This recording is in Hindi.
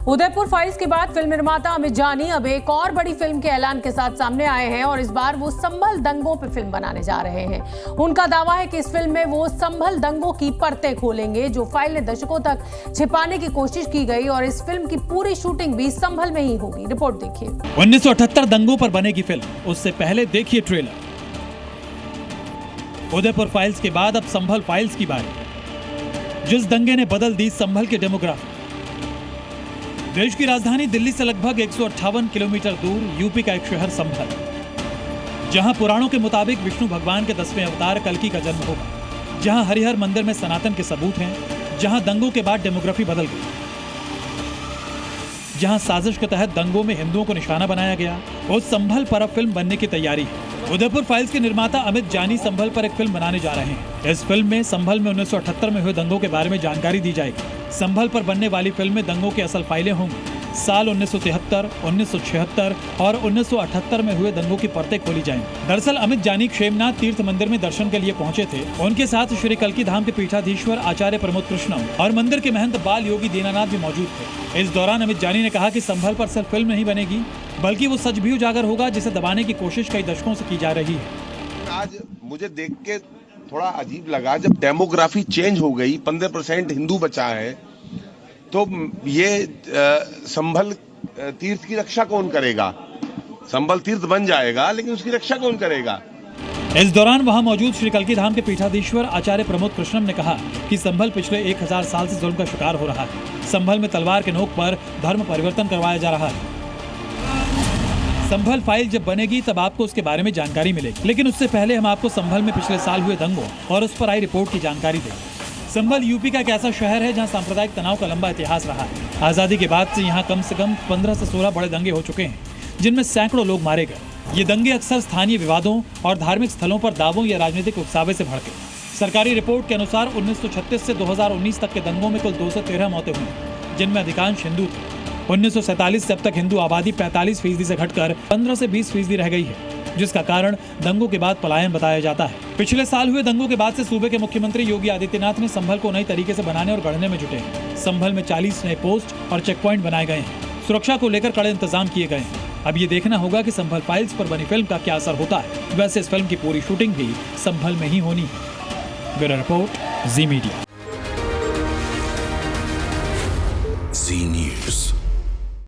उदयपुर फाइल्स के बाद फिल्म निर्माता अमित जानी अब एक और बड़ी फिल्म के ऐलान के साथ सामने आए हैं और इस बार वो संभल दंगों पे फिल्म बनाने जा रहे हैं। उनका दावा है कि इस फिल्म में वो संभल दंगों की परतें खोलेंगे जो फाइल ने दशकों तक छिपाने की कोशिश की गई और इस फिल्म की पूरी शूटिंग भी संभल में ही होगी। रिपोर्ट देखिए। 1978 दंगों पर बनेगी फिल्म, उससे पहले देखिए ट्रेलर। उदयपुर फाइल्स के बाद अब संभल फाइल्स की बारी। जिस दंगे ने बदल दी संभल के डेमोग्राफी। देश की राजधानी दिल्ली से लगभग 158 किलोमीटर दूर यूपी का एक शहर संभल, जहां पुराणों के मुताबिक विष्णु भगवान के 10वें अवतार कल्कि का जन्म होगा, जहां हरिहर मंदिर में सनातन के सबूत हैं, जहां दंगों के बाद डेमोग्राफी बदल गई, जहां साजिश के तहत दंगों में हिंदुओं को निशाना बनाया गया, उस संभल पर अब फिल्म बनने की तैयारी है। उदयपुर फाइल्स के निर्माता अमित जानी संभल पर एक फिल्म बनाने जा रहे हैं। इस फिल्म में संभल में 1978 में हुए दंगों के बारे में जानकारी दी जाएगी। संभल पर बनने वाली फिल्म में दंगों की असल फाइलें होंगी। साल 1973, 1976 और 1978 में हुए दंगों की परतें खोली जाएंगी। दरअसल अमित जानी क्षेमनाथ तीर्थ मंदिर में दर्शन के लिए पहुंचे थे। उनके साथ श्री कल्कि धाम के पीठाधीश्वर आचार्य प्रमोद कृष्णम और मंदिर के महंत बाल योगी दीनानाथ भी मौजूद थे। इस दौरान अमित जानी ने कहा कि संभल पर सिर्फ फिल्म नहीं बनेगी, बल्कि वो सच भी उजागर होगा जिसे दबाने की कोशिश कई दशकों से की जा रही है। आज मुझे देख के थोड़ा अजीब लगा, जब डेमोग्राफी चेंज हो गई, 15% हिंदू बचा है, तो ये संभल तीर्थ की रक्षा कौन करेगा? संभल तीर्थ बन जाएगा, लेकिन उसकी रक्षा कौन करेगा? इस दौरान वहां मौजूद श्री कल्कि धाम के पीठाधीश्वर आचार्य प्रमोद कृष्णम ने कहा कि संभल पिछले 1000 साल से जुल्म का शिकार हो रहा है। संभल में तलवार के नोक पर धर्म परिवर्तन करवाया जा रहा है। संभल फाइल जब बनेगी तब आपको उसके बारे में जानकारी मिलेगी, लेकिन उससे पहले हम आपको संभल में पिछले साल हुए दंगों और उस पर आई रिपोर्ट की जानकारी देंगे। संभल यूपी का एक ऐसा शहर है जहां सांप्रदायिक तनाव का लंबा इतिहास रहा है। आजादी के बाद से यहां कम से कम 15 से 16 बड़े दंगे हो चुके हैं, जिनमें सैकड़ों लोग मारे गए। ये दंगे अक्सर स्थानीय विवादों और धार्मिक स्थलों पर दावों या राजनीतिक उकसावे से भड़के। सरकारी रिपोर्ट के अनुसार 1936 से 2019 तक के दंगों में कुल 2 से 13 मौतें हुई, जिनमें अधिकांश हिंदू थे। 1947 से अब तक हिंदू आबादी 45% से घटकर 15 से 20% रह गई है, जिसका कारण दंगों के बाद पलायन बताया जाता है। पिछले साल हुए दंगों के बाद से सूबे के मुख्यमंत्री योगी आदित्यनाथ ने संभल को नई तरीके से बनाने और गढ़ने में जुटे हैं। संभल में 40 नए पोस्ट और चेक पॉइंट बनाए गए हैं। सुरक्षा को लेकर कड़े इंतजाम किए गए हैं। अब ये देखना होगा कि संभल फाइल्स पर बनी फिल्म का क्या असर होता है। वैसे इस फिल्म की पूरी शूटिंग भी संभल में ही होनी है। ब्यूरो रिपोर्ट, जी मीडिया।